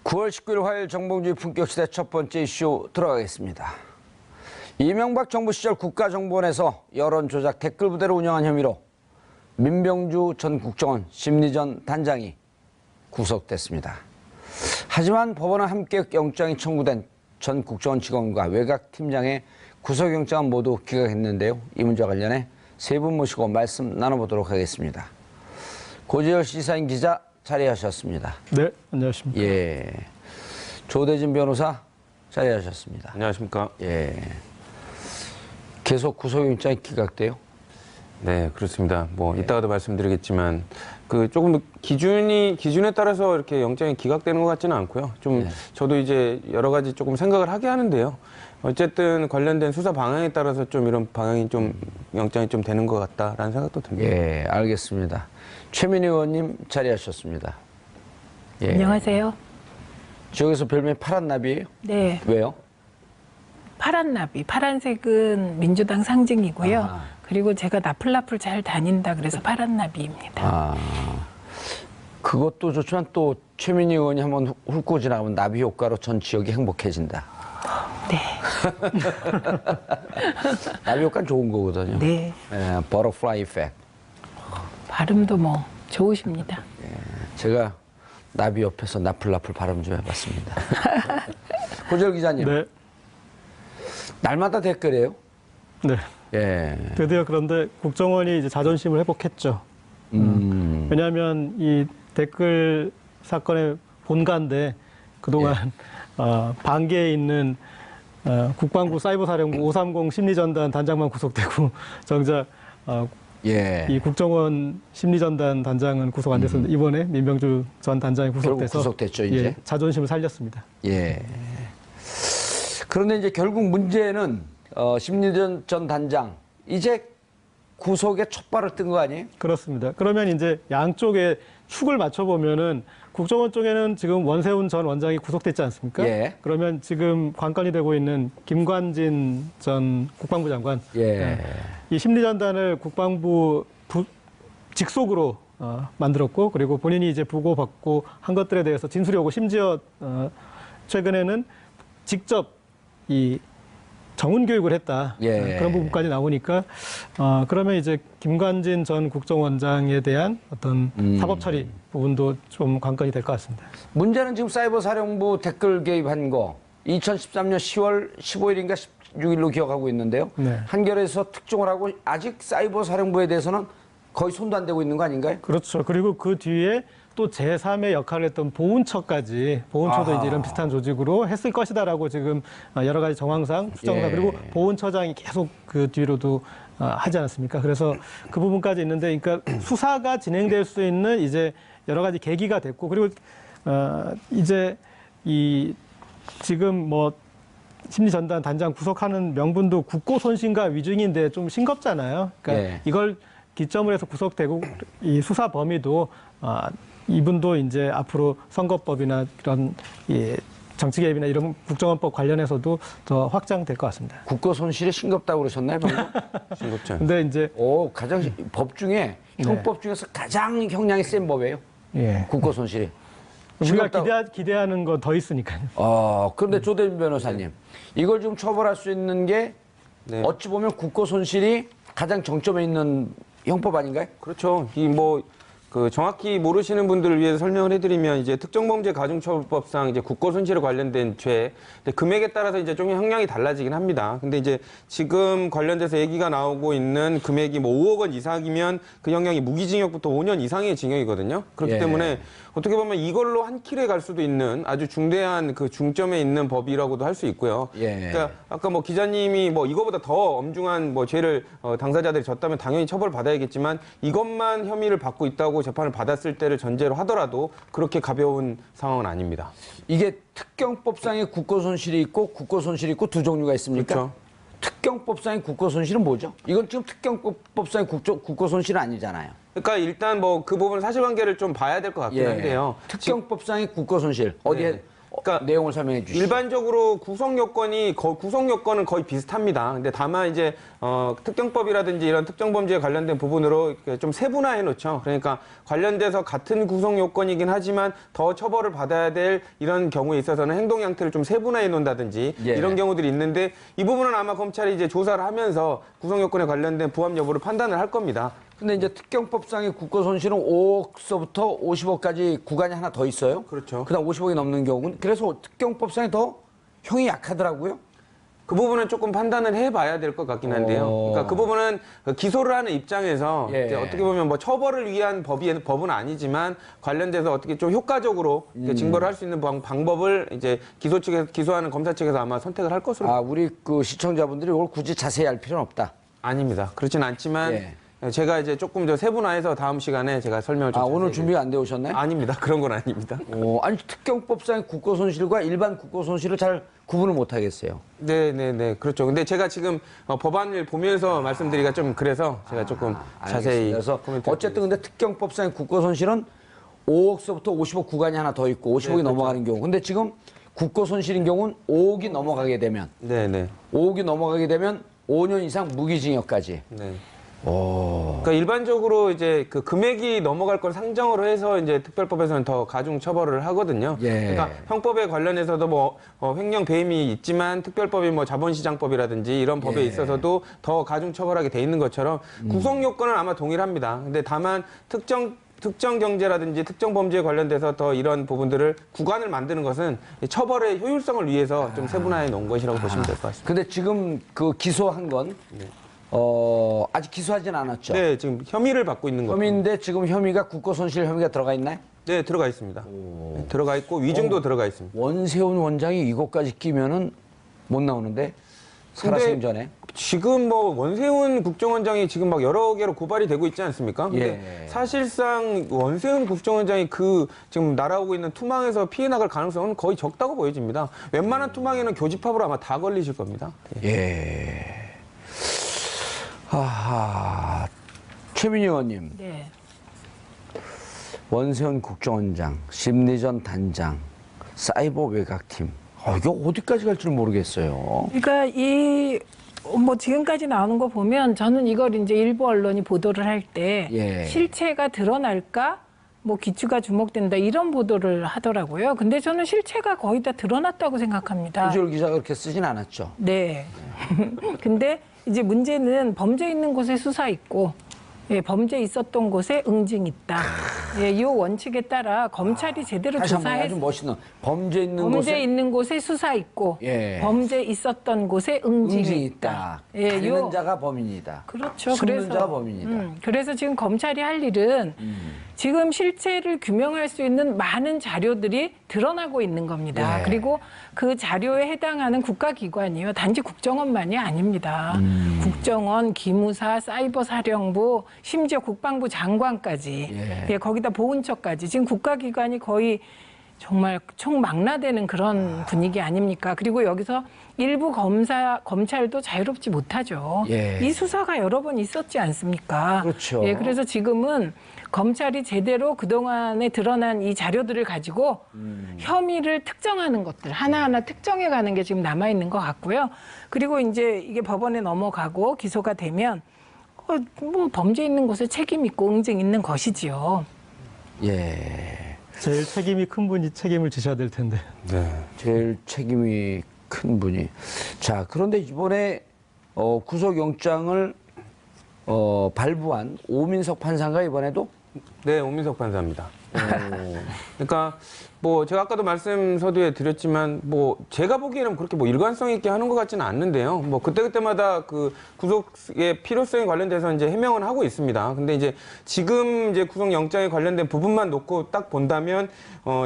9월 19일 화요일 정봉주의 품격시대 첫 번째 이슈 들어가겠습니다. 이명박 정부 시절 국가정보원에서 여론조작 댓글부대를 운영한 혐의로 민병주 전 국정원 심리전 단장이 구속됐습니다. 하지만 법원은 함께 영장이 청구된 전 국정원 직원과 외곽팀장의 구속영장은 모두 기각했는데요. 이 문제와 관련해 세 분 모시고 말씀 나눠보도록 하겠습니다. 고재열 시사인 기자 자리하셨습니다. 네, 안녕하십니까. 예, 조대진 변호사 자리하셨습니다. 안녕하십니까. 예, 계속 구속영장이 기각돼요? 네, 그렇습니다. 뭐 이따가도 말씀드리겠지만 그 조금 더 기준에 따라서 이렇게 영장이 기각되는 것 같지는 않고요. 좀 저도 이제 여러 가지 조금 생각을 하게 하는데요. 어쨌든 관련된 수사 방향에 따라서 좀 이런 방향이 좀 영장이 좀 되는 것 같다라는 생각도 듭니다. 예, 알겠습니다. 최민희 의원님 자리하셨습니다. 예. 안녕하세요. 지역에서 별명이 파란 나비예요? 네, 왜요? 파란 나비. 파란색은 민주당 상징이고요. 아하. 그리고 제가 나풀나풀 잘 다닌다 그래서 파란 나비입니다. 아, 그것도 좋지만 또 최민희 의원이 한번 훑고 지나가면 나비 효과로 전 지역이 행복해진다. 네, 나비 효과는 좋은 거거든요. 네. 예, 버터플라이 이펙트. 발음도 뭐 좋으십니다. 제가 나비 옆에서 나풀나풀 발음 좀 해봤습니다. 고재열 기자님, 네, 날마다 댓글이에요? 네. 예. 드디어 그런데 국정원이 이제 자존심을 회복했죠. 왜냐하면 이 댓글 사건의 본가인데 그동안 반계에 있는 국방부 사이버사령부 530 심리전단 단장만 구속되고 정작 예. 이 국정원 심리전단 단장은 구속 안 됐었는데 이번에 민병주 전 단장이 결국 구속돼서 구속됐죠, 이제. 예, 자존심을 살렸습니다. 예. 그런데 이제 결국 문제는 심리전 전 단장 이제 구속에 촛발을 뜬 거 아니에요? 그렇습니다. 그러면 이제 양쪽에 축을 맞춰보면은 국정원 쪽에는 지금 원세훈 전 원장이 구속됐지 않습니까? 예. 그러면 지금 관건이 되고 있는 김관진 전 국방부 장관. 예. 이 심리전단을 국방부 직속으로 만들었고 그리고 본인이 이제 보고받고 한 것들에 대해서 진술이 오고 심지어 최근에는 직접 이 정훈 교육을 했다. 예. 그런 부분까지 나오니까 그러면 이제 김관진 전 국정원장에 대한 어떤 사법 처리 부분도 좀 관건이 될 것 같습니다. 문제는 지금 사이버사령부 댓글 개입한 거 2013년 10월 15일인가 16일로 기억하고 있는데요. 네. 한겨레에서 특종을 하고 아직 사이버사령부에 대해서는 거의 손도 안 대고 있는 거 아닌가요? 그렇죠. 그리고 그 뒤에 또 제3의 역할을 했던 보훈처까지, 보훈처도 아하. 이제 이런 비슷한 조직으로 했을 것이다라고 지금 여러 가지 정황상, 추정상, 예. 그리고 보훈처장이 계속 그 뒤로도 하지 않았습니까? 그래서 그 부분까지 있는데, 그러니까 수사가 진행될 수 있는 이제 여러 가지 계기가 됐고, 그리고 이제 이 지금 뭐 심리전단 단장 구속하는 명분도 국고손실과 위증인데 좀 싱겁잖아요. 그러니까 예. 이걸 기점으로 해서 구속되고 이 수사 범위도 이분도 이제 앞으로 선거법이나 그런 정치 개입이나 이런 국정원법 관련해서도 더 확장될 것 같습니다. 국고 손실이 싱겁다고 그러셨나요, 방금? 싱겁지 않습니다. 근데 이제 가장 법 중에 형법 중에서 가장 형량이 센 법이에요. 예. 국고 손실이. 우리가 싱겁다고- 기대하는 건 더 있으니까요. 그런데 조대진 변호사님, 이걸 지금 처벌할 수 있는 게 네. 어찌 보면 국고 손실이 가장 정점에 있는 형법 아닌가요? 그렇죠. 그 정확히 모르시는 분들을 위해서 설명을 해드리면 이제 특정범죄 가중처벌법상 이제 국고손실에 관련된 죄, 근데 금액에 따라서 이제 좀 형량이 달라지긴 합니다. 근데 이제 지금 관련돼서 얘기가 나오고 있는 금액이 뭐 5억 원 이상이면 그 형량이 무기징역부터 5년 이상의 징역이거든요. 그렇기 예. 때문에 어떻게 보면 이걸로 한 킬에 갈 수도 있는 아주 중대한 그 중점에 있는 법이라고도 할 수 있고요. 예. 그러니까 아까 뭐 기자님이 뭐 이거보다 더 엄중한 뭐 죄를 당사자들이 졌다면 당연히 처벌 받아야겠지만 이것만 혐의를 받고 있다고 재판을 받았을 때를 전제로 하더라도 그렇게 가벼운 상황은 아닙니다. 이게 특경법상의 국고 손실이 있고 국고 손실이 있고 두 종류가 있습니까? 그렇죠. 특경법상의 국고 손실은 뭐죠? 이건 지금 특경법상의 국고 손실은 아니잖아요. 그러니까 일단 뭐 그 부분 사실관계를 좀 봐야 될 것 같긴 한데요. 특경법상의 국고 손실 어디에 네. 그러니까 내용을 설명해 주시죠. 일반적으로 구성 요건은 거의 비슷합니다. 근데 다만 이제 특경법이라든지 이런 특정범죄에 관련된 부분으로 이렇게 좀 세분화해 놓죠. 그러니까 관련돼서 같은 구성 요건이긴 하지만 더 처벌을 받아야 될 이런 경우에 있어서는 행동 양태를 좀 세분화해 놓는다든지 예. 이런 경우들이 있는데 이 부분은 아마 검찰이 이제 조사를 하면서 구성 요건에 관련된 부합 여부를 판단을 할 겁니다. 근데 이제 특경법상의 국고 손실은 5억서부터 50억까지 구간이 하나 더 있어요. 그렇죠. 그다음 50억이 넘는 경우는 그래서 특경법상에 더 형이 약하더라고요. 그 부분은 조금 판단을 해봐야 될 것 같긴 한데요. 그러니까 그 부분은 기소를 하는 입장에서 예. 이제 어떻게 보면 뭐 처벌을 위한 법은 아니지만 관련돼서 어떻게 좀 효과적으로 이렇게 징벌을 할 수 있는 방법을 이제 기소 측에서 기소하는 검사 측에서 아마 선택을 할 것으로. 우리 그 시청자분들이 이걸 굳이 자세히 알 필요는 없다. 아닙니다. 그렇진 않지만 예. 제가 이제 조금 더 세분화해서 다음 시간에 제가 설명을 좀 오늘 자세히 준비가 안 돼 오셨나요? 아닙니다. 그런 건 아닙니다. 아니 특경법상의 국고 손실과 일반 국고 손실을 잘 구분을 못 하겠어요. 네, 그렇죠. 근데 제가 지금 법안을 보면서 말씀드리기가 좀 그래서 제가 조금 자세히 그래서 코멘트. 어쨌든 근데 특경법상의 국고 손실은 5억서부터 50억 구간이 하나 더 있고 50억이 넘어가는 경우. 근데 지금 국고 손실인 경우는 5억이 넘어가게 되면 네. 5억이 넘어가게 되면 5년 이상 무기징역까지. 네. 그러니까 일반적으로 이제 그 금액이 넘어갈 걸 상정으로 해서 이제 특별법에서는 더 가중 처벌을 하거든요. 예. 그러니까 형법에 관련해서도 뭐 횡령 배임이 있지만 특별법이 뭐 자본시장법이라든지 이런 법에 있어서도 더 가중 처벌하게 돼 있는 것처럼 구성 요건은 아마 동일합니다. 근데 다만 특정 경제라든지 특정 범죄에 관련돼서 더 이런 부분들을 구간을 만드는 것은 처벌의 효율성을 위해서 좀 세분화해 놓은 것이라고 보시면 될 것 같습니다. 근데 지금 그 기소한 건 아직 기소하진 않았죠. 네, 지금 혐의를 받고 있는 겁니다. 혐의인데 지금 혐의가 국고 손실 혐의가 들어가 있나요? 네, 들어가 있습니다. 네, 들어가 있고 위증도 들어가 있습니다. 원세훈 원장이 이것까지 끼면은 못 나오는데 살아생전 전에. 지금 뭐 원세훈 국정원장이 지금 막 여러 개로 고발이 되고 있지 않습니까? 근데 예. 사실상 원세훈 국정원장이 그 지금 날아오고 있는 투망에서 피해 나갈 가능성은 거의 적다고 보여집니다. 웬만한 투망에는 교집합으로 아마 다 걸리실 겁니다. 예. 최민희 의원님, 네. 원세훈 국정원장, 심리전 단장, 사이버 외곽팀. 이게 어디까지 갈 줄 모르겠어요. 그러니까 뭐 지금까지 나오는 거 보면 저는 이걸 이제 일부 언론이 보도를 할 때 예. 실체가 드러날까? 뭐 기추가 주목된다 이런 보도를 하더라고요. 근데 저는 실체가 거의 다 드러났다고 생각합니다. 이주열 기자가 그렇게 쓰진 않았죠. 네. 근데 이제 문제는 범죄 있는 곳에 수사 있고, 범죄 있었던 곳에 응징 있다. 이 원칙에 따라 검찰이 제대로 다시 한번 아주 조사해서 멋있는 범죄 있는 범죄 곳에 있는 곳에 수사 있고, 예. 범죄 있었던 곳에 응징이 응징이 있다. 있다. 가리는 자가 범인이다. 그렇죠. 숨는 자가 범인이다. 그래서 지금 검찰이 할 일은 지금 실체를 규명할 수 있는 많은 자료들이 드러나고 있는 겁니다. 예. 그리고 그 자료에 해당하는 국가기관이요. 단지 국정원만이 아닙니다. 국정원, 기무사, 사이버사령부, 심지어 국방부 장관까지, 거기다 보훈처까지 지금 국가기관이 거의 정말 총망라되는 그런 분위기 아닙니까? 그리고 여기서 일부 검찰도 자유롭지 못하죠. 예. 이 수사가 여러 번 있었지 않습니까? 그렇죠. 그래서 지금은 검찰이 제대로 그동안에 드러난 이 자료들을 가지고 혐의를 특정하는 것들 하나하나 특정해가는 게 지금 남아있는 것 같고요. 그리고 이제 이게 법원에 넘어가고 기소가 되면 뭐 범죄 있는 곳에 책임 있고 응징 있는 것이지요. 예. 제일 책임이 큰 분이 책임을 지셔야 될 텐데. 네. 제일 책임이 큰 분이. 자, 그런데 이번에 구속영장을 발부한 오민석 판사가 이번에도 네, 오민석 판사입니다. 그러니까 뭐 제가 아까도 말씀 서두에 드렸지만 뭐 제가 보기에는 그렇게 뭐 일관성 있게 하는 것 같지는 않는데요. 뭐 그때그때마다 그 구속의 필요성에 관련돼서 이제 해명은 하고 있습니다. 근데 이제 지금 이제 구속영장에 관련된 부분만 놓고 딱 본다면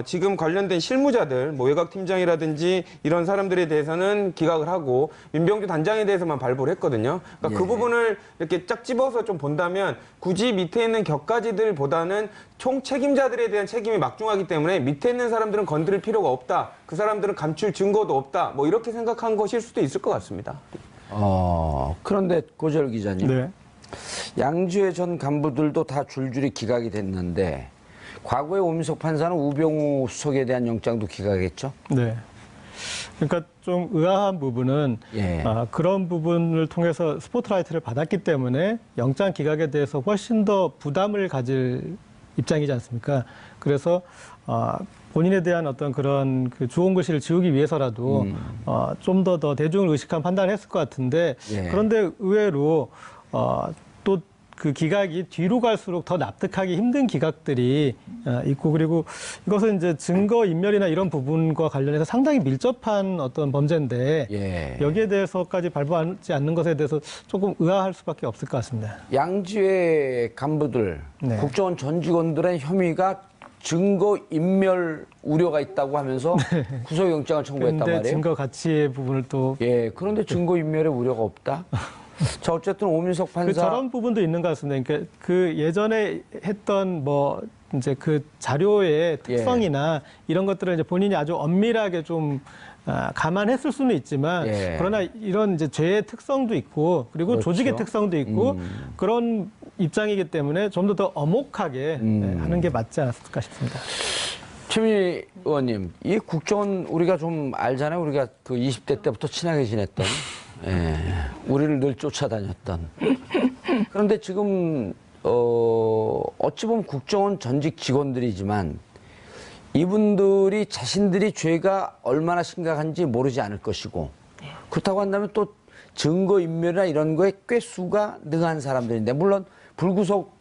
지금 관련된 실무자들 뭐 외곽팀장이라든지 이런 사람들에 대해서는 기각을 하고 민병주 단장에 대해서만 발부를 했거든요. 그러니까 그 부분을 이렇게 쫙 집어서 좀 본다면 굳이 밑에 있는 격가지들보다는 총 책임자들에 대한 책임이 막중하기 때문에 밑에 있는 사람들은 건드릴 필요가 없다. 그 사람들은 감출 증거도 없다. 뭐 이렇게 생각한 것일 수도 있을 것 같습니다. 그런데 고재열 기자님, 네. 양주의 전 간부들도 다 줄줄이 기각이 됐는데 과거에 오민석 판사는 우병우 수석에 대한 영장도 기각했죠. 네. 그러니까 좀 의아한 부분은 예. 그런 부분을 통해서 스포트라이트를 받았기 때문에 영장 기각에 대해서 훨씬 더 부담을 가질 입장이지 않습니까? 그래서 본인에 대한 어떤 그런 그 좋은 글씨를 지우기 위해서라도 좀 더 대중을 의식한 판단을 했을 것 같은데 예. 그런데 의외로 또 그 기각이 뒤로 갈수록 더 납득하기 힘든 기각들이 있고 그리고 이것은 이제 증거 인멸이나 이런 부분과 관련해서 상당히 밀접한 어떤 범죄인데 예. 여기에 대해서까지 발부하지 않는 것에 대해서 조금 의아할 수밖에 없을 것 같습니다. 양지회 간부들, 네. 국정원 전 직원들의 혐의가 증거 인멸 우려가 있다고 하면서 구속영장을 청구했단 그런데 말이에요. 증거 가치의 부분을 또 예, 그런데 증거 인멸의 우려가 없다. 자, 어쨌든 오민석 판사 저런 부분도 있는 것 같습니다. 그러니까 그 예전에 했던 뭐 이제 그 자료의 특성이나 이런 것들을 이제 본인이 아주 엄밀하게 좀 감안했을 수는 있지만 예. 그러나 이런 이제 죄의 특성도 있고 그리고 그렇죠. 조직의 특성도 있고 그런 입장이기 때문에 좀 더 엄혹하게 하는 게 맞지 않았을까 싶습니다. 최민희 의원님, 이 국정원 우리가 좀 알잖아요. 우리가 그 20대 때부터 친하게 지냈던, 예, 우리를 늘 쫓아다녔던. 그런데 지금 어찌 보면 국정원 전직 직원들이지만 이분들이 자신들이 죄가 얼마나 심각한지 모르지 않을 것이고 그렇다고 한다면 또 증거인멸이나 이런 거에 꽤 수가 능한 사람들인데 물론 불구속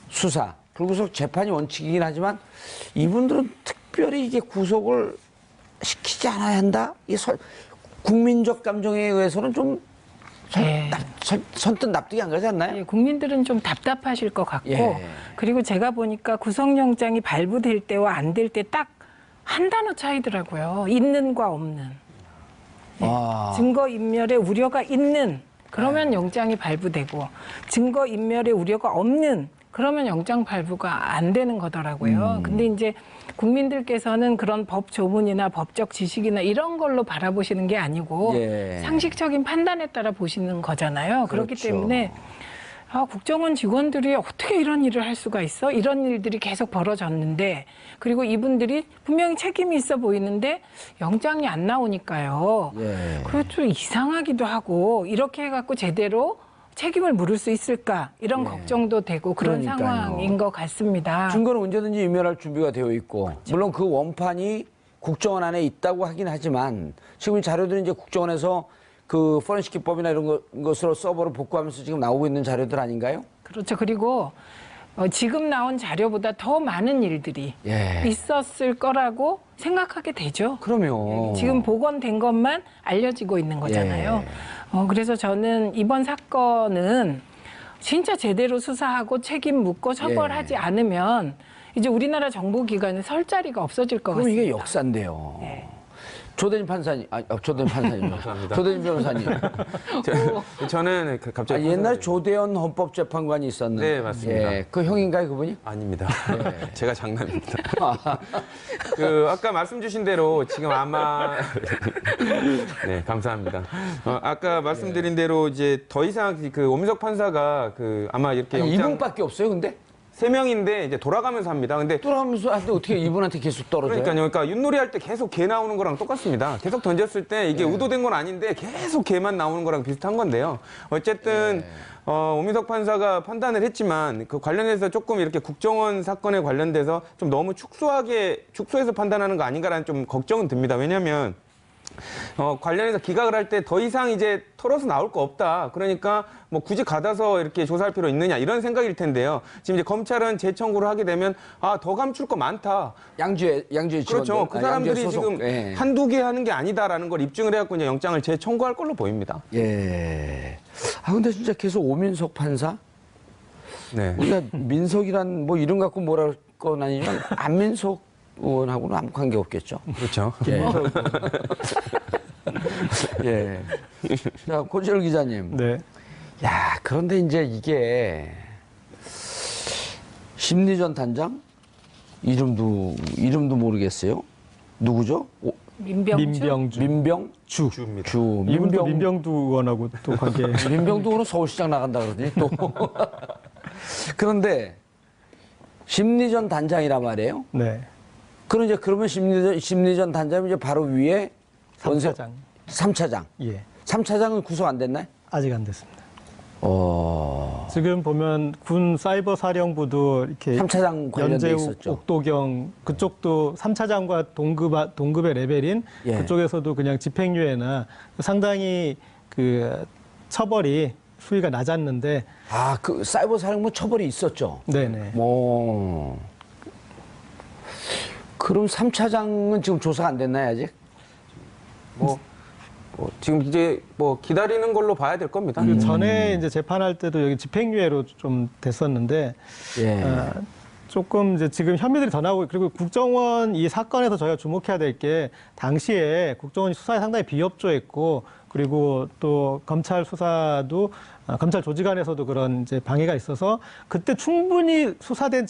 수사, 불구속 재판이 원칙이긴 하지만 이분들은 특별히 이게 구속을 시키지 않아야 한다? 이게 국민적 감정에 의해서는 좀 예. 선뜻 납득이 안 가지 않나요? 예, 국민들은 좀 답답하실 것 같고 예. 그리고 제가 보니까 구속영장이 발부될 때와 안 될 때 딱 한 단어 차이더라고요. 있는과 없는. 아. 증거인멸의 우려가 있는 그러면 영장이 발부되고 증거인멸의 우려가 없는 그러면 영장 발부가 안 되는 거더라고요. 근데 이제 국민들께서는 그런 법 조문이나 법적 지식이나 이런 걸로 바라보시는 게 아니고 예. 상식적인 판단에 따라 보시는 거잖아요. 그렇기 그렇죠. 때문에 국정원 직원들이 어떻게 이런 일을 할 수가 있어? 이런 일들이 계속 벌어졌는데 그리고 이분들이 분명히 책임이 있어 보이는데 영장이 안 나오니까요. 예. 그리고 좀 이상하기도 하고 이렇게 해갖고 제대로 책임을 물을 수 있을까 이런 걱정도 되고 그런 그러니까요. 상황인 것 같습니다. 증거는 언제든지 인멸할 준비가 되어 있고 물론 그 원판이 국정원 안에 있다고 하긴 하지만 지금 이 자료들은 이제 국정원에서 그 포렌식 기법이나 이런 것으로 서버로 복구하면서 지금 나오고 있는 자료들 아닌가요? 그렇죠. 그리고 지금 나온 자료보다 더 많은 일들이 예. 있었을 거라고 생각하게 되죠. 그럼요. 지금 복원된 것만 알려지고 있는 거잖아요. 그래서 저는 이번 사건은 진짜 제대로 수사하고 책임 묻고 처벌하지 않으면 이제 우리나라 정보기관에 설 자리가 없어질 것 그럼 같습니다. 이게 역사인데요. 조대진 판사님, 조대진 판사님, 감사합니다. 조대진 변호사님. 저는 갑자기 옛날에 조대현 헌법재판관이 있었는데, 네, 맞습니다. 예, 그 형인가요, 그분이? 아닙니다. 제가 장난입니다. 아까 말씀 주신 대로 지금 아마 네, 감사합니다. 아까 말씀드린 대로 이제 더 이상 그 오민석 판사가 아마 이렇게 아니, 영장 이분밖에 없어요, 근데? 3명인데 이제 돌아가면서 합니다. 근데 돌아가면서 하는데 어떻게 이분한테 계속 떨어져요? 그러니까 윷놀이 할 때 계속 개 나오는 거랑 똑같습니다. 계속 던졌을 때 이게 의도된 건 아닌데 계속 개만 나오는 거랑 비슷한 건데요. 어쨌든 오민석 판사가 판단을 했지만 그 관련해서 조금 이렇게 국정원 사건에 관련돼서 좀 너무 축소해서 판단하는 거 아닌가라는 좀 걱정은 듭니다. 왜냐하면 관련해서 기각을 할 때 더 이상 이제 털어서 나올 거 없다. 그러니까 뭐 굳이 가다서 이렇게 조사할 필요 있느냐 이런 생각일 텐데요. 지금 이제 검찰은 재청구를 하게 되면 더 감출 거 많다. 양주의 직원들. 그렇죠. 그 사람들이 지금 예. 한두 개 하는 게 아니다라는 걸 입증을 해갖고 이제 영장을 재청구할 걸로 보입니다. 예. 근데 진짜 계속 오민석 판사? 네. 우리가 민석이란 뭐 이름 갖고 뭐라 할 건 아니지만 안민석 의원하고는 아무 관계 없겠죠. 그렇죠. 예. 예. 자, 고지열 기자님. 네. 야, 그런데 이제 이게 심리전 단장? 이름도 모르겠어요. 누구죠? 민병주. 민병주. 주입니다. 이분도 민병두 의원하고 또 관계. 민병두 의원은 서울시장 나간다 그러더니 또. 그런데 심리전 단장이란 말이에요. 네. 그럼 이제 그러면 심리전 단장이 이제 바로 위에 3차장. 3차장. 예. 3차장은 구속 안 됐나요? 아직 안 됐습니다. 어. 지금 보면 군 사이버 사령부도 이렇게 3차장 관련돼 연재욱, 있었죠. 옥도경 그쪽도 3차장과 동급의 레벨인 예. 그쪽에서도 그냥 집행유예나 상당히 그 처벌이 수위가 낮았는데 아, 그 사이버 사령부 처벌이 있었죠. 네네. 뭐. 그럼 3차장은 지금 조사가 안 됐나요, 아직? 지금 이제 뭐 기다리는 걸로 봐야 될 겁니다. 그 전에 이제 재판할 때도 여기 집행유예로 좀 됐었는데 예. 조금 이제 지금 혐의들이 더 나오고 그리고 국정원 이 사건에서 저희가 주목해야 될 게 당시에 국정원이 수사에 상당히 비협조했고 그리고 또 검찰 수사도 검찰 조직 안에서도 그런 이제 방해가 있어서 그때 충분히 수사된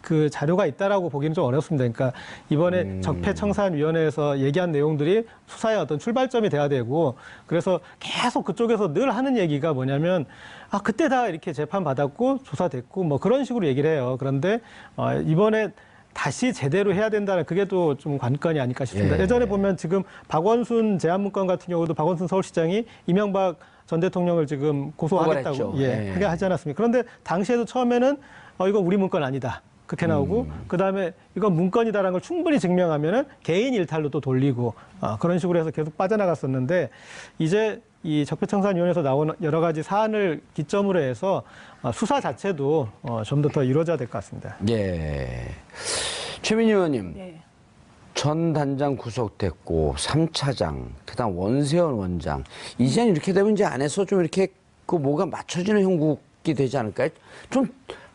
그 자료가 있다라고 보기는 좀 어렵습니다. 그러니까 이번에 적폐청산위원회에서 얘기한 내용들이 수사의 어떤 출발점이 돼야 되고 그래서 계속 그쪽에서 늘 하는 얘기가 뭐냐면 그때 다 이렇게 재판 받았고 조사됐고 뭐 그런 식으로 얘기를 해요. 그런데 이번에 다시 제대로 해야 된다는 그게 또 좀 관건이 아닐까 싶습니다. 예. 예전에 보면 지금 박원순 제안문건 같은 경우도 박원순 서울시장이 이명박 전 대통령을 지금 고소하겠다고 고발했죠. 예. 그게 하지 않았습니까? 그런데 당시에도 처음에는 이건 우리 문건 아니다. 그렇게 나오고 그다음에 이건 문건이다라는 걸 충분히 증명하면은 개인 일탈로 또 돌리고 그런 식으로 해서 계속 빠져나갔었는데 이제 이 적폐청산위원회에서 나온 여러 가지 사안을 기점으로 해서 수사 자체도 좀 더 이루어져야 될 것 같습니다. 예. 최민희 의원님. 네. 전 단장 구속됐고 3차장, 그다음 원세훈 원장. 이제는 이렇게 되면 이제 안에서 좀 이렇게 그 뭐가 맞춰지는 형국이 되지 않을까요? 좀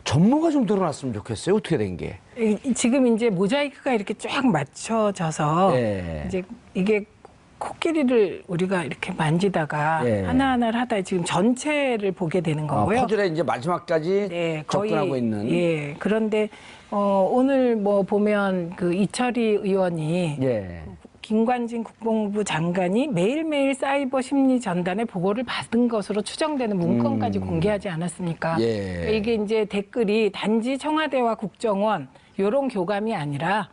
전모가 좀 드러났으면 좋겠어요. 어떻게 된 게? 지금 이제 모자이크가 이렇게 쫙 맞춰져서 예. 이제 이게 코끼리를 우리가 이렇게 만지다가 예. 하나하나를 하다 지금 전체를 보게 되는 거고요. 퍼즐의 이제 마지막까지 네, 접근하고 있는. 예. 그런데 오늘 뭐 보면 그 이철희 의원이 예. 김관진 국방부 장관이 매일매일 사이버 심리 전단의 보고를 받은 것으로 추정되는 문건까지 공개하지 않았습니까? 예. 그러니까 이게 이제 댓글이 단지 청와대와 국정원 요런 교감이 아니라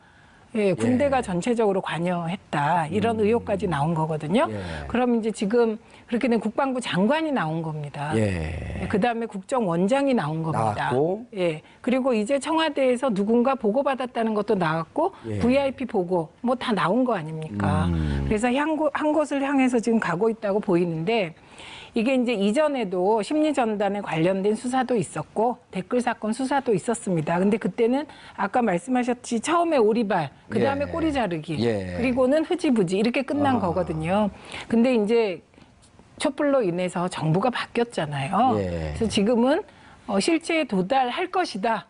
군대가 전체적으로 관여했다 이런 의혹까지 나온 거거든요. 예. 그럼 이제 지금 그렇게 된 국방부 장관이 나온 겁니다. 예. 그다음에 국정원장이 나온 겁니다. 나왔고. 예. 그리고 이제 청와대에서 누군가 보고받았다는 것도 나왔고 예. VIP 보고 뭐 다 나온 거 아닙니까? 그래서 한 곳을 향해서 지금 가고 있다고 보이는데 이게 이제 이전에도 심리전단에 관련된 수사도 있었고 댓글 사건 수사도 있었습니다. 근데 그때는 아까 말씀하셨지 처음에 오리발, 그다음에 예. 꼬리 자르기, 예. 그리고는 흐지부지 이렇게 끝난 거거든요. 근데 이제 촛불로 인해서 정부가 바뀌었잖아요. 예. 그래서 지금은 실체에 도달할 것이다.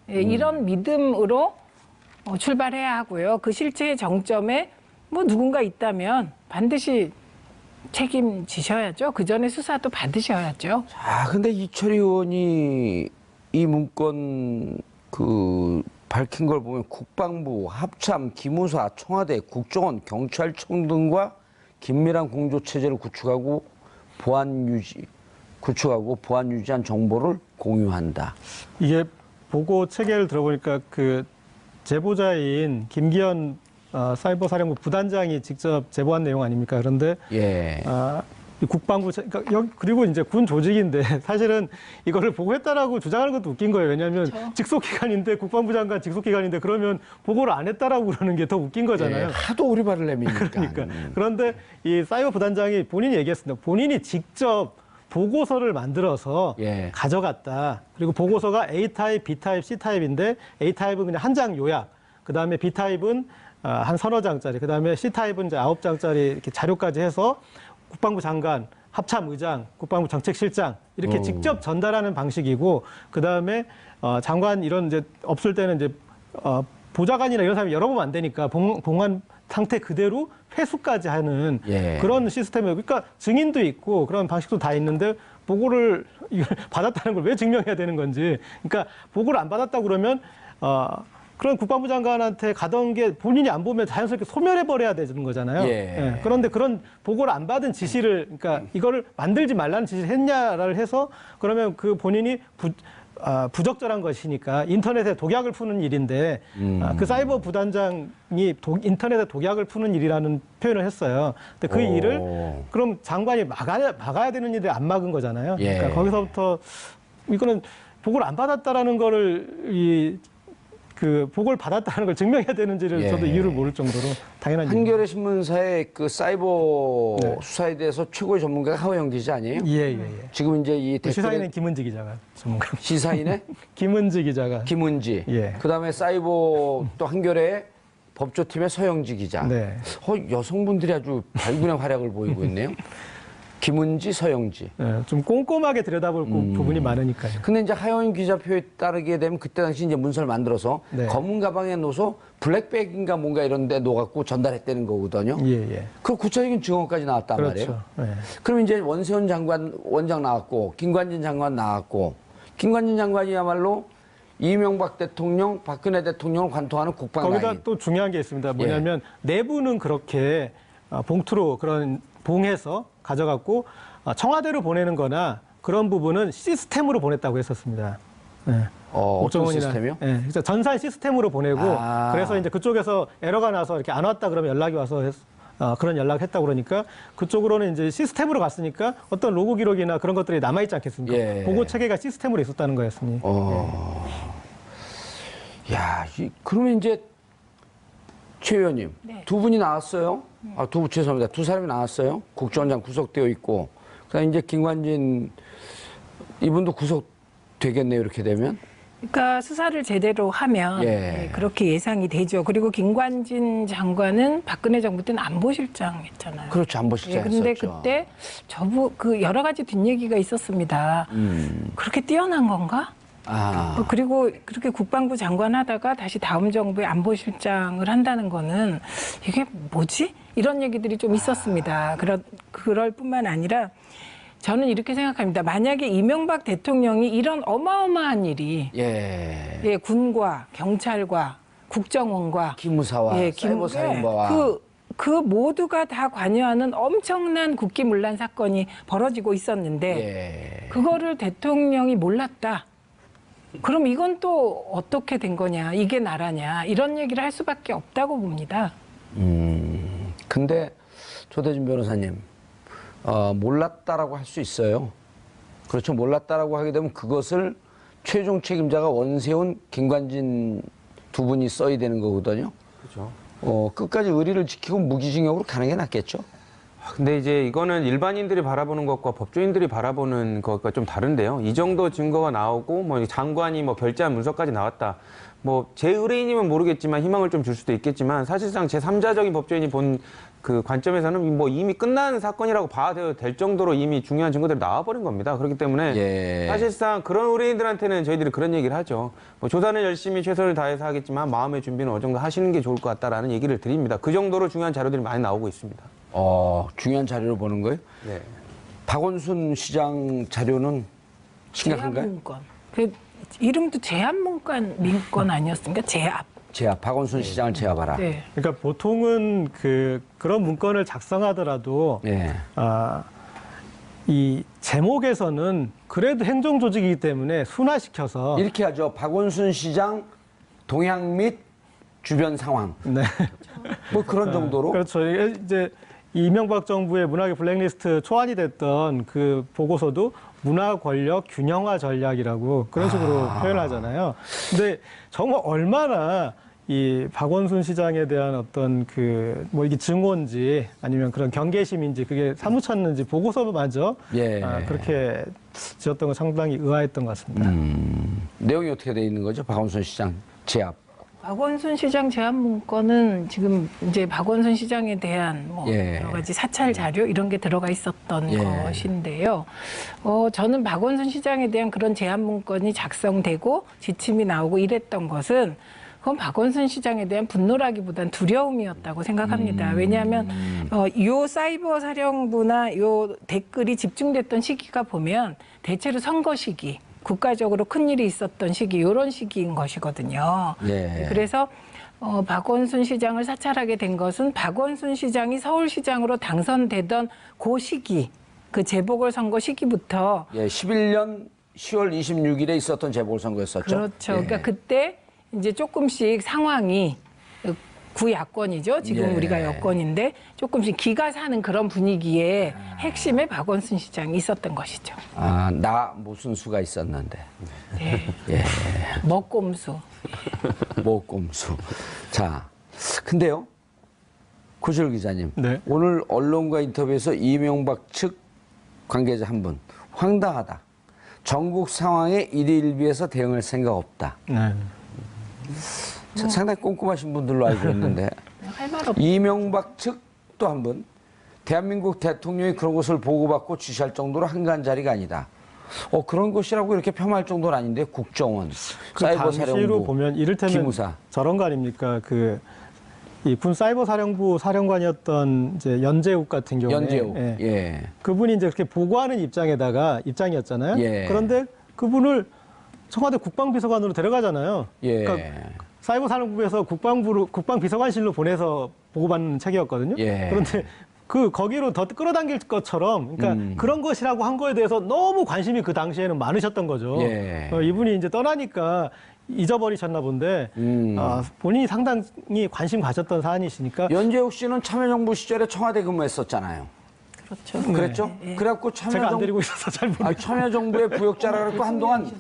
예, 이런 믿음으로 출발해야 하고요. 그 실체의 정점에 뭐 누군가 있다면 반드시 책임지셔야죠. 그 전에 수사도 받으셔야죠. 근데 이철희 의원이 이 문건 밝힌 걸 보면 국방부, 합참, 기무사, 청와대, 국정원, 경찰청 등과 긴밀한 공조 체제를 구축하고 보안 유지한 정보를 공유한다. 이게 보고 체계를 들어보니까 그 제보자인 김기현 사이버 사령부 부단장이 직접 제보한 내용 아닙니까? 그런데 예. 이 국방부 그리고 이제 군 조직인데 사실은 이거를 보고했다라고 주장하는 것도 웃긴 거예요. 왜냐하면 직속 기관인데 국방부 장관 직속 기관인데 그러면 보고를 안 했다라고 그러는 게 더 웃긴 거잖아요. 예, 하도 오리발을 내미니까. 그러니까 그런데 이 사이버 부단장이 본인이 얘기했습니다. 본인이 직접 보고서를 만들어서 예. 가져갔다. 그리고 보고서가 A타입, B타입, C타입인데 A타입은 그냥 한 장 요약. 그다음에 B타입은 한 서너 장짜리. 그다음에 C타입은 이제 9장짜리 이렇게 자료까지 해서 국방부 장관, 합참의장, 국방부 정책실장 이렇게 직접 전달하는 방식이고 그다음에 장관 이런 이제 없을 때는 이제 보좌관이나 이런 사람이 열어보면 안 되니까 봉한 상태 그대로 회수까지 하는 예. 그런 시스템이에요. 그러니까 증인도 있고 그런 방식도 다 있는데 보고를 받았다는 걸 왜 증명해야 되는 건지. 그러니까 보고를 안 받았다고 그러면 그런 국방부 장관한테 가던 게 본인이 안 보면 자연스럽게 소멸해버려야 되는 거잖아요. 예. 예. 그런데 그런 보고를 안 받은 지시를, 그러니까 이거를 만들지 말라는 지시를 했냐를 해서 그러면 그 본인이 부적절한 것이니까 인터넷에 독약을 푸는 일인데 그 사이버 부단장이 인터넷에 독약을 푸는 일이라는 표현을 했어요. 근데 그 일을 그럼 장관이 막아야 되는 일을 안 막은 거잖아요. 예. 그러니까 거기서부터 이거는 보고를 안 받았다라는 거를 그 보고를 받았다는 걸 증명해야 되는지를 예. 저도 이유를 모를 정도로 당연한 일입니다. 한겨레 신문사의 그 사이버 수사에 대해서 최고의 전문가가 하호영 기자 아니에요? 예. 지금 이제 이 그 시사인은 댓글에 김은지 기자가 전문가. 시사인의 김은지 기자가. 김은지, 예. 그다음에 사이버 또 한겨레 법조팀의 서영지 기자. 네. 여성분들이 아주 발군의 활약을 보이고 있네요. 김은지, 서영지. 예, 좀 꼼꼼하게 들여다볼 부분이 많으니까요. 근데 이제 하영 기자 표에 따르게 되면 그때 당시 이제 문서를 만들어서 네. 검은 가방에 넣어서 블랙백인가 뭔가 이런 데 넣어갖고 전달했다는 거거든요. 예. 그 구체적인 증언까지 나왔단 말이에요. 그렇죠. 예. 그럼 이제 원세훈 원장 나왔고, 김관진 장관 나왔고, 김관진 장관이야말로 이명박 대통령, 박근혜 대통령을 관통하는 국방 거기다 라인. 또 중요한 게 있습니다. 뭐냐면 내부는 그렇게 봉투로 그런 봉해서 가져갔고 청와대로 보내는 거나 그런 부분은 시스템으로 보냈다고 했었습니다. 네. 어떤 시스템이요? 예, 그래서 전산 시스템으로 보내고 그래서 이제 그쪽에서 에러가 나서 이렇게 안 왔다 그러면 연락이 와서 그런 연락을 했다고 그러니까 그쪽으로는 이제 시스템으로 갔으니까 어떤 로그 기록이나 그런 것들이 남아있지 않겠습니까? 예. 보고 체계가 시스템으로 있었다는 거였습니다. 야, 그러면 이제 최 의원님 네. 두 분이 나왔어요. 죄송합니다. 두 사람이 나왔어요. 국정원장 구속되어 있고, 그다음 이제 김관진 이분도 구속되겠네요. 이렇게 되면. 그러니까 수사를 제대로 하면 예. 그렇게 예상이 되죠. 그리고 김관진 장관은 박근혜 정부 때는 안보실장 했잖아요. 그렇죠. 안보실장 그런데 했었죠. 그때 그 여러 가지 뒷얘기가 있었습니다. 그렇게 뛰어난 건가? 그리고 그렇게 국방부 장관 하다가 다시 다음 정부의 안보실장을 한다는 거는 이게 뭐지? 이런 얘기들이 좀 있었습니다. 그럴 뿐만 아니라 저는 이렇게 생각합니다. 만약에 이명박 대통령이 이런 어마어마한 일이 예. 군과 경찰과 국정원과 기무사와 사이버 사령부와 그 모두가 다 관여하는 엄청난 국기문란 사건이 벌어지고 있었는데 그거를 대통령이 몰랐다. 그럼 이건 또 어떻게 된 거냐, 이게 나라냐, 이런 얘기를 할 수밖에 없다고 봅니다. 근데 조대진 변호사님, 몰랐다라고 할 수 있어요. 그렇죠. 몰랐다라고 하게 되면 그것을 최종 책임자가 원세훈, 김관진 두 분이 써야 되는 거거든요. 그렇죠. 끝까지 의리를 지키고 무기징역으로 가는 게 낫겠죠. 근데 이제 이거는 일반인들이 바라보는 것과 법조인들이 바라보는 것과 좀 다른데요. 이 정도 증거가 나오고 뭐 장관이 뭐 결재한 문서까지 나왔다. 뭐 제 의뢰인이면 모르겠지만 희망을 좀 줄 수도 있겠지만 사실상 제3자적인 법조인이 본 그 관점에서는 뭐 이미 끝난 사건이라고 봐도 될 정도로 이미 중요한 증거들이 나와버린 겁니다. 그렇기 때문에 사실상 그런 의뢰인들한테는 저희들이 그런 얘기를 하죠. 뭐 조사는 열심히 최선을 다해서 하겠지만 마음의 준비는 어느 정도 하시는 게 좋을 것 같다라는 얘기를 드립니다. 그 정도로 중요한 자료들이 많이 나오고 있습니다. 중요한 자료를 보는 거예요? 네. 박원순 시장 자료는 심각한가요? 제압문건. 그 이름도 제압문건 아니었습니까? 제압. 박원순 시장을 제압하라. 네. 그러니까 보통은 그런 문건을 작성하더라도 이 제목에서는 그래도 행정조직이기 때문에 순화시켜서 이렇게 하죠. 박원순 시장 동향 및 주변 상황. 네. 뭐 그런 정도로. 그렇죠. 이제 이명박 정부의 문화계 블랙리스트 초안이 됐던 그 보고서도 문화 권력 균형화 전략이라고 그런 식으로 표현하잖아요. 근데 정말 얼마나 이 박원순 시장에 대한 어떤 뭐 이게 증오인지 아니면 그런 경계심인지 그게 사무쳤는지 보고서마저 그렇게 지었던 건 상당히 의아했던 것 같습니다. 내용이 어떻게 돼 있는 거죠? 박원순 시장 제압. 박원순 시장 제압 문건은 지금 이제 박원순 시장에 대한 뭐 여러 가지 사찰 자료 이런 게 들어가 있었던 것인데요. 저는 박원순 시장에 대한 그런 제압 문건이 작성되고 지침이 나오고 이랬던 것은 그건 박원순 시장에 대한 분노라기보단 두려움이었다고 생각합니다. 왜냐하면 요 사이버 사령부나 요 댓글이 집중됐던 시기가 보면 대체로 선거 시기, 국가적으로 큰일이 있었던 시기, 이런 시기인 것이거든요. 그래서 박원순 시장을 사찰하게 된 것은 박원순 시장이 서울시장으로 당선되던 그 시기, 그 재보궐선거 시기부터 11년 10월 26일에 있었던 재보궐선거였었죠. 그렇죠. 예. 그러니까 그때 이제 조금씩 상황이 구야권이죠. 지금 예. 우리가 여권인데 조금씩 기가 사는 그런 분위기에 핵심에 박원순 시장이 있었던 것이죠. 아, 나 무슨 수가 있었는데. 네. 예. 먹꼼수. 모꼼수. 자, 근데요. 구실 기자님. 네. 오늘 언론과 인터뷰에서 이명박 측 관계자 한 분. 황당하다. 전국 상황에 일희일비해서 대응할 생각 없다. 네. 상당히 꼼꼼하신 분들로 알고 있는데 할 말 없. 이명박 측 또 한 분. 대한민국 대통령이 그런 것을 보고받고 지시할 정도로 한가한 자리가 아니다. 그런 것이라고 이렇게 폄하할 정도는 아닌데 국정원, 그 사이버 당시로 사령부, 보면 이를테면 기무사. 저런 거 아닙니까? 이 군 사이버 사령부 사령관이었던 이제 연재욱 같은 경우에 연재욱. 예. 예. 그분이 이제 그렇게 보고하는 입장이었잖아요. 예. 그런데 그분을 청와대 국방비서관으로 데려가잖아요. 예. 그러니까 사이버 사령부에서 국방비서관실로 보내서 보고받는 책이었거든요. 예. 그런데 거기로 더 끌어당길 것처럼, 그러니까 그런 것이라고 한 거에 대해서 너무 관심이 그 당시에는 많으셨던 거죠. 예. 이분이 이제 떠나니까 잊어버리셨나 본데, 본인이 상당히 관심 가졌던 사안이시니까. 연재욱 씨는 참여정부 시절에 청와대 근무했었잖아요. 그렇죠. 그랬죠? 네. 그래갖고 제가 안 데리고 있어서 잘 모르겠어요. 참여정부의 부역자라 그래갖고 한동안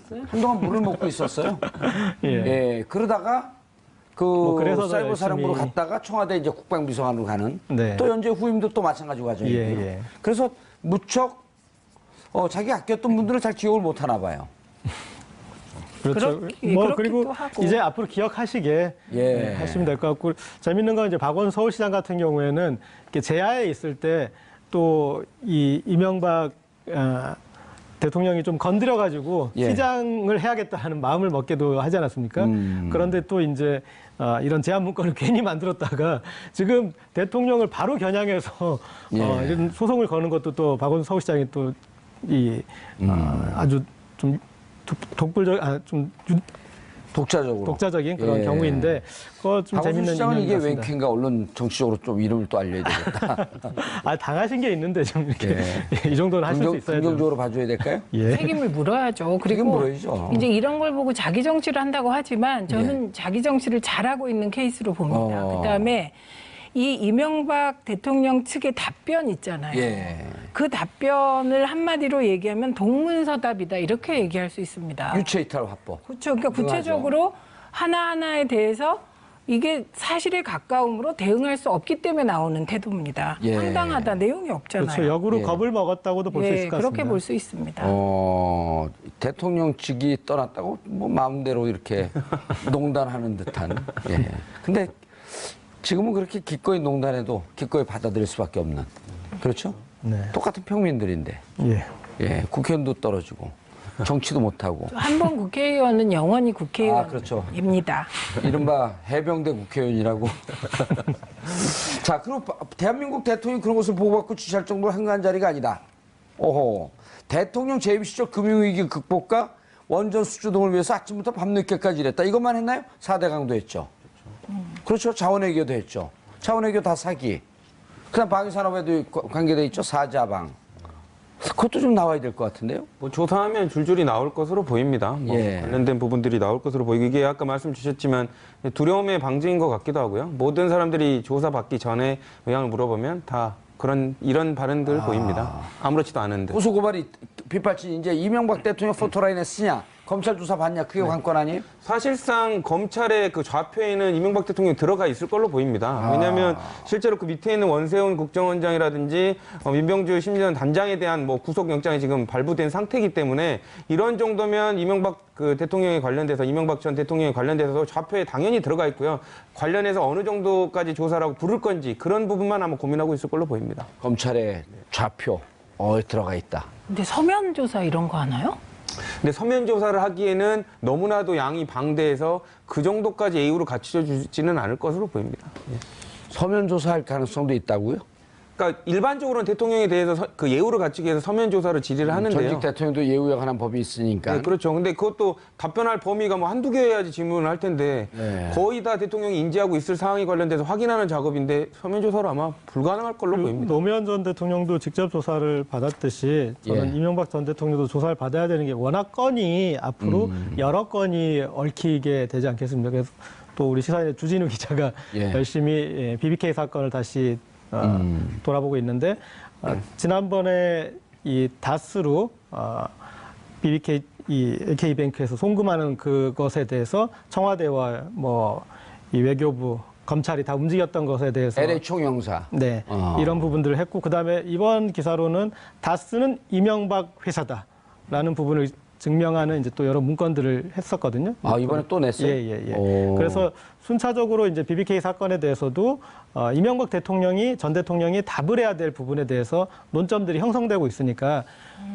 물을 먹고 있었어요. 예. 예. 그러다가 그래서 더 사이버 사령부로 열심히. 갔다가 청와대 이제 국방비서관으로 가는 네. 또 연재 후임도 또 마찬가지 과정이고요. 예, 예. 그래서 무척 자기 아꼈던 분들을 잘 기억을 못 하나 봐요. 그렇죠. 그렇기도 그리고 하고. 이제 앞으로 기억하시게 예. 하시면 될 것 같고, 재밌는 건 이제 박원 서울시장 같은 경우에는 이렇게 제야에 있을 때 또 이 이명박 대통령이 좀 건드려가지고 예. 시장을 해야겠다는 마음을 먹게도 하지 않았습니까? 그런데 또 이제 이런 제안 문건을 괜히 만들었다가 지금 대통령을 바로 겨냥해서 예. 이런 소송을 거는 것도 또 박원 서울시장이 또 아주 좀 독자적인 그런 예. 경우인데, 그거 좀 박원순 재밌는 시장은 인연 이게 같습니다. 웬캔가 언론 정치적으로 좀 이름을 또 알려야 되겠다. 당하신 게 있는데 좀 이렇게 이 정도는 하실 수 있어야죠. 긍정적으로 봐줘야 될까요? 예. 책임을 물어야죠. 책임 그리고 물어야죠. 이제 이런 걸 보고 자기 정치를 한다고 하지만 저는 자기 정치를 잘하고 있는 케이스로 봅니다. 그다음에 이 이명박 대통령 측의 답변 있잖아요. 예. 그 답변을 한마디로 얘기하면 동문서답이다 이렇게 얘기할 수 있습니다. 유체이탈 확보. 그렇죠. 그러니까 구체적으로 하나하나에 대해서 이게 사실에 가까움으로 대응할 수 없기 때문에 나오는 태도입니다. 예. 황당하다. 내용이 없잖아요. 그렇죠. 역으로 예. 겁을 먹었다고도 볼 수 있을 것 같습니다. 그렇게 볼 수 있습니다. 대통령 직이 떠났다고 뭐 마음대로 이렇게 농단하는 듯한. 예. 근데 지금은 그렇게 기꺼이 농단해도 기꺼이 받아들일 수밖에 없는. 그렇죠? 네. 똑같은 평민들인데. 예. 예. 국회의원도 떨어지고 정치도 못하고. 한 번 국회의원은 영원히 국회의원입니다. 그렇죠. 이른바 해병대 국회의원이라고. 자, 그리고 대한민국 대통령이 그런 것을 보고받고 지시할 정도로 한가한 자리가 아니다. 대통령 재임 시절 금융위기 극복과 원전 수주 등을 위해서 아침부터 밤늦게까지 일했다. 이것만 했나요? 4대 강도 했죠. 그렇죠. 자원외교도 했죠. 자원외교 다 사기. 그다음 방위산업에도 관계돼 있죠. 사자방. 그것도 좀 나와야 될 것 같은데요. 뭐 조사하면 줄줄이 나올 것으로 보입니다. 예. 관련된 부분들이 나올 것으로 보이고, 이게 아까 말씀 주셨지만 두려움의 방증인 것 같기도 하고요. 모든 사람들이 조사받기 전에 의향을 물어보면 다 이런 발언들 보입니다. 아무렇지도 않은 듯. 고소고발이 빗발친 이제 이명박 대통령 포토라인에 쓰냐, 검찰 조사 받냐, 그게 관건 아니에요? 사실상 검찰의 그 좌표에는 이명박 대통령이 들어가 있을 걸로 보입니다. 왜냐하면 실제로 그 밑에 있는 원세훈 국정원장이라든지 민병주 심리전 단장에 대한 뭐 구속영장이 지금 발부된 상태이기 때문에 이런 정도면 이명박 그 대통령에 관련돼서 이명박 전 대통령에 관련돼서 좌표에 당연히 들어가 있고요. 관련해서 어느 정도까지 조사라고 부를 건지 그런 부분만 아마 고민하고 있을 걸로 보입니다. 검찰의 좌표 들어가 있다. 근데 서면 조사 이런 거 하나요? 근데 서면 조사를 하기에는 너무나도 양이 방대해서 그 정도까지 예우로 갖춰지지는 않을 것으로 보입니다. 예. 서면 조사할 가능성도 있다고요? 그러니까 일반적으로는 대통령에 대해서 그 예우를 갖추기 위해서 서면 조사를 질의를 하는데요. 전직 대통령도 예우에 관한 법이 있으니까. 네, 그렇죠. 근데 그것도 답변할 범위가 뭐 한두 개여야지 질문을 할 텐데 네. 거의 다 대통령이 인지하고 있을 사항에 관련돼서 확인하는 작업인데 서면 조사로 아마 불가능할 걸로 보입니다. 노무현 전 대통령도 직접 조사를 받았듯이 저는 예. 이명박 전 대통령도 조사를 받아야 되는 게 워낙 건이 앞으로 여러 건이 얽히게 되지 않겠습니까? 그래서 또 우리 시사인의 주진우 기자가 예. 열심히 BBK 사건을 다시 돌아보고 있는데 지난번에 이 다스로 BBK 이 K뱅크에서 송금하는 그것에 대해서 청와대와 뭐 이 외교부 검찰이 다 움직였던 것에 대해서 LA 총영사. 네, 이런 부분들을 했고 그다음에 이번 기사로는 다스는 이명박 회사다라는 부분을 증명하는 이제 또 여러 문건들을 했었거든요. 아, 이번에 또 냈어요? 예. 오. 그래서 순차적으로 이제 BBK 사건에 대해서도 이명박 전 대통령이 답을 해야 될 부분에 대해서 논점들이 형성되고 있으니까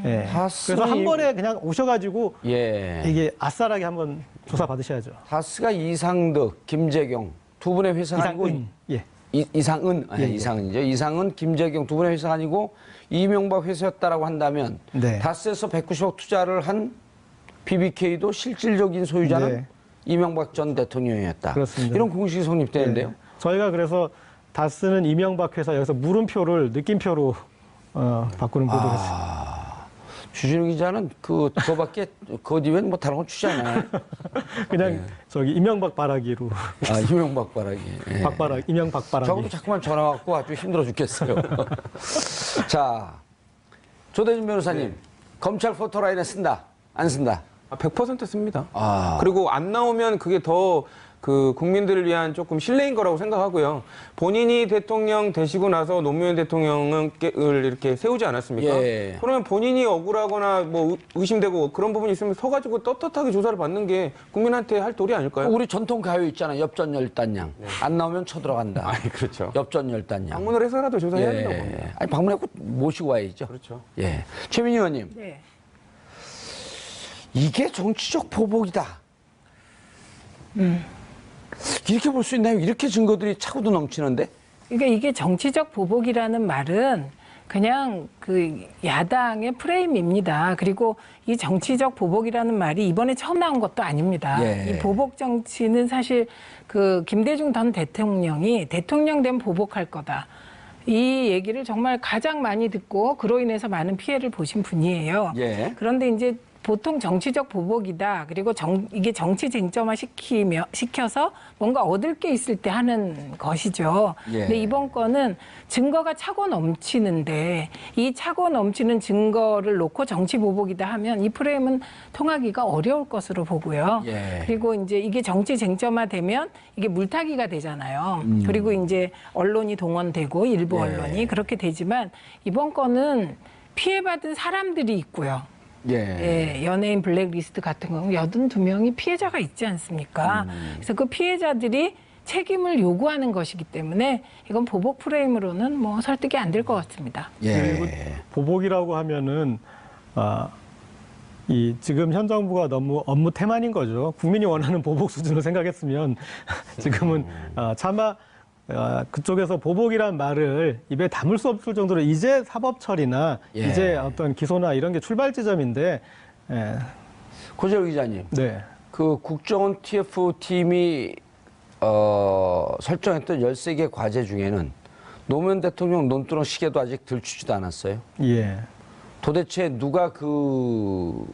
예. 그래서 한 번에 그냥 오셔가지고 예. 이게 아싸라게 한번 조사 받으셔야죠. 다스가 이상득, 김재경 두 분의 회사가 아니고 이상은 예. 이상은 아니, 예. 이상은이죠. 이상은 김재경 두 분의 회사가 아니고 이명박 회사였다라고 한다면 네. 다스에서 190억 투자를 한 BBK도 실질적인 소유자는 네. 이명박 전 대통령이었다. 그렇습니다. 이런 공식이 성립되는데요. 네. 저희가 그래서 다스는 이명박 회사 여기서 물음표를 느낌표로 바꾸는 보도를 했습니다. 주진우 기자는 그거밖에 그 뒤엔 뭐 다른 건 주지 않아요. 그냥 저기 이명박 바라기로 아, 이명박 바라기. 예. 박바라 이명박 바라기. 저것도 자꾸만 전화 갖고 아주 힘들어 죽겠어요. 자, 조대진 변호사님, 검찰 포토라인에 쓴다, 안 쓴다? 100% 씁니다. 아. 그리고 안 나오면 그게 더 그 국민들을 위한 조금 신뢰인 거라고 생각하고요. 본인이 대통령 되시고 나서 노무현 대통령을 이렇게 세우지 않았습니까? 예. 그러면 본인이 억울하거나 뭐 의심되고 그런 부분이 있으면 서가지고 떳떳하게 조사를 받는 게 국민한테 할 도리 아닐까요? 우리 전통 가요 있잖아요. 엽전 열단양. 안 나오면 쳐들어간다. 아니, 그렇죠. 엽전 열단양. 방문을 해서라도 조사해야 된다고 봅니다. 예. 아니, 방문하고 모시고 와야죠. 그렇죠. 예. 최민희 의원님, 네. 이게 정치적 보복이다. 이렇게 볼 수 있나요? 이렇게 증거들이 차고도 넘치는데? 그러니까 이게 정치적 보복이라는 말은 그냥 그 야당의 프레임입니다. 그리고 이 정치적 보복이라는 말이 이번에 처음 나온 것도 아닙니다. 예. 이 보복 정치는 사실 그 김대중 전 대통령이 대통령 되면 보복할 거다. 이 얘기를 정말 가장 많이 듣고 그로 인해서 많은 피해를 보신 분이에요. 예. 그런데 이제 보통 정치적 보복이다. 그리고 이게 정치 쟁점화 시켜서 뭔가 얻을 게 있을 때 하는 것이죠. 예. 근데 이번 건은 증거가 차고 넘치는데 이 차고 넘치는 증거를 놓고 정치 보복이다 하면 이 프레임은 통하기가 어려울 것으로 보고요. 예. 그리고 이제 이게 정치 쟁점화 되면 이게 물타기가 되잖아요. 그리고 이제 언론이 동원되고 일부 예. 언론이 그렇게 되지만 이번 건은 피해받은 사람들이 있고요. 예. 예, 연예인 블랙리스트 같은 경우 82명이 피해자가 있지 않습니까? 그래서 그 피해자들이 책임을 요구하는 것이기 때문에 이건 보복 프레임으로는 뭐 설득이 안 될 것 같습니다. 그리고 예. 보복이라고 하면은 이 지금 현 정부가 너무 업무 태만인 거죠. 국민이 원하는 보복 수준을 생각했으면 지금은 차마 그쪽에서 보복이란 말을 입에 담을 수 없을 정도로 이제 사법 처리나 예. 이제 어떤 기소나 이런 게 출발 지점인데 고재열 기자님, 네. 그 국정원 TF팀이 설정했던 13개 과제 중에는 노무현 대통령 논두렁 시계도 아직 들추지도 않았어요. 예. 도대체 누가 그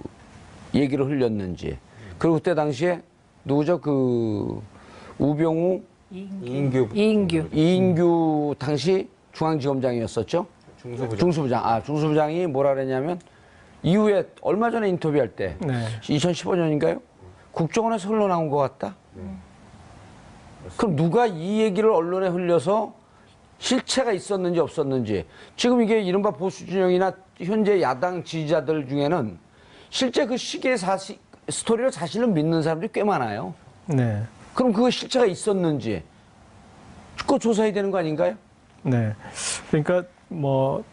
얘기를 흘렸는지. 그리고 그때 당시에 누구죠? 그 우병우 이인규 당시 중앙지검장이었었죠. 중수부장. 중수부장이 뭐라 그랬냐면 이후에 얼마 전에 인터뷰할 때 네. 2015년인가요? 국정원에서 흘러나온 것 같다. 그럼 누가 이 얘기를 언론에 흘려서 실체가 있었는지 없었는지. 지금 이게 이른바 보수 진영이나 현재 야당 지지자들 중에는 실제 그 시계 스토리를 사실은 믿는 사람들이 꽤 많아요. 네. 그럼 그거 실체가 있었는지 그거 조사해야 되는 거 아닌가요? 네. 그러니까 뭐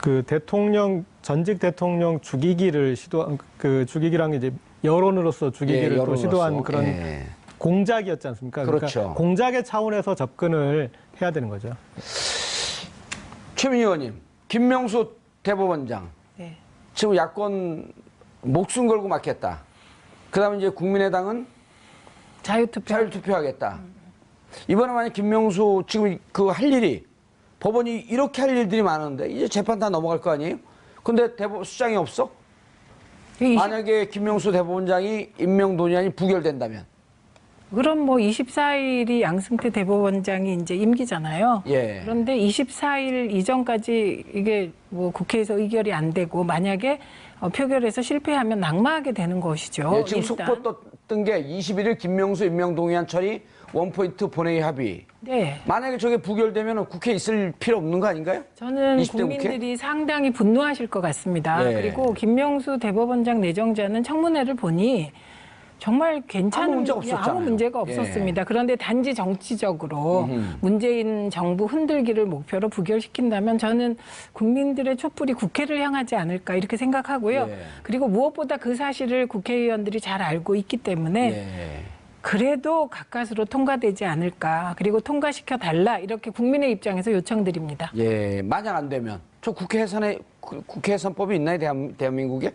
그 전직 대통령 죽이기를 시도한 그 죽이기랑 이제 여론으로서 죽이기를 또 여론으로서. 시도한 그런 예. 공작이었지 않습니까? 그렇죠. 그러니까 공작의 차원에서 접근을 해야 되는 거죠. 최민희 의원님, 김명수 대법원장 네. 지금 야권 목숨 걸고 맡겠다. 그다음에 이제 국민의당은 자율투표하겠다. 이번에 만약 김명수 지금 그 할 일이 법원이 이렇게 할 일들이 많은데 이제 재판 다 넘어갈 거 아니에요? 근데 수장이 없어? 만약에 김명수 대법원장이 임명동의안이 부결된다면 그럼 뭐 24일이 양승태 대법원장이 이제 임기잖아요. 예. 그런데 24일 이전까지 이게 뭐 국회에서 의결이 안 되고 만약에 표결에서 실패하면 낙마하게 되는 것이죠. 예, 지금 속보 떴던 게 21일 김명수 임명동의안 처리 원포인트 본회의 합의. 네. 만약에 저게 부결되면 국회에 있을 필요 없는 거 아닌가요? 저는 20대 국민들이 국회? 상당히 분노하실 것 같습니다. 예. 그리고 김명수 대법원장 내정자는 청문회를 보니 정말 괜찮은 아무 문제가 없었잖아요. 아무 문제가 없었습니다. 그런데 단지 정치적으로 문재인 정부 흔들기를 목표로 부결시킨다면 저는 국민들의 촛불이 국회를 향하지 않을까 이렇게 생각하고요. 예. 그리고 무엇보다 그 사실을 국회의원들이 잘 알고 있기 때문에 예. 그래도 가까스로 통과되지 않을까. 그리고 통과시켜 달라 이렇게 국민의 입장에서 요청드립니다. 예, 만약 안 되면 저 국회 해산법이 있나요, 대한민국에?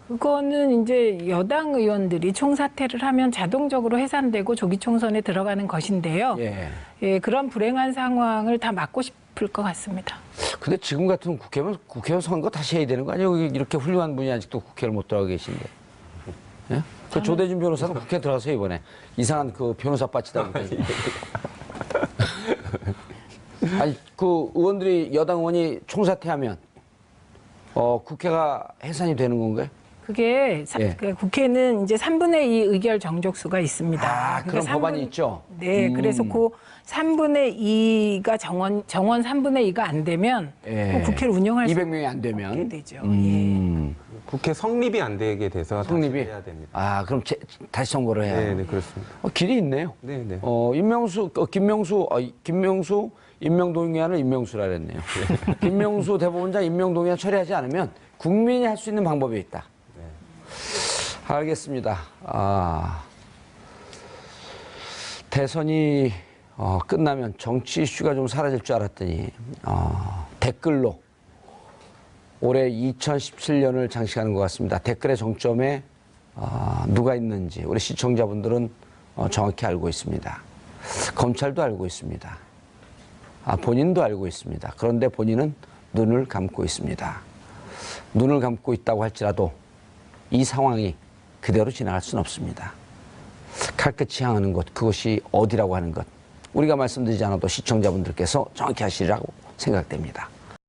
그거는 이제 여당 의원들이 총사퇴를 하면 자동적으로 해산되고 조기 총선에 들어가는 것인데요. 예. 예, 그런 불행한 상황을 다 막고 싶을 것 같습니다. 근데 지금 같은 국회의원 선거 다시 해야 되는 거 아니에요? 이렇게 훌륭한 분이 아직도 국회를 못 들어가 계신데. 예? 그 조대준 변호사는 국회 들어가세요, 이번에. 이상한 그 변호사 빠치다 보니까. 아니, 그 의원들이, 여당 의원이 총사퇴하면, 국회가 해산이 되는 건가요? 그게 예. 그 국회는 이제 3분의 2 의결 정족수가 있습니다. 아, 그런 그러니까 법안이 있죠? 네, 그래서 그 3분의 2가 정원 3분의 2가 안 되면 예. 그 국회를 운영할 수 200명이 안 되면. 없게 되죠. 예. 국회 성립이 안 되게 돼서 성립이? 다시 해야 됩니다. 아, 그럼 다시 선거를 해야 네, 해요? 네, 그렇습니다. 길이 있네요. 네, 네. 김명수 임명동의안을 임명수라 그랬네요. 김명수 대법원장 임명동의안 처리하지 않으면 국민이 할 수 있는 방법이 있다. 알겠습니다. 대선이 끝나면 정치 이슈가 좀 사라질 줄 알았더니 댓글로 올해 2017년을 장식하는 것 같습니다. 댓글의 정점에 누가 있는지 우리 시청자분들은 정확히 알고 있습니다. 검찰도 알고 있습니다. 본인도 알고 있습니다. 그런데 본인은 눈을 감고 있습니다. 눈을 감고 있다고 할지라도 이 상황이 그대로 지나갈 수는 없습니다. 칼끝이 향하는 곳, 그것이 어디라고 하는 것, 우리가 말씀드리지 않아도 시청자분들께서 정확히 하시리라고 생각됩니다.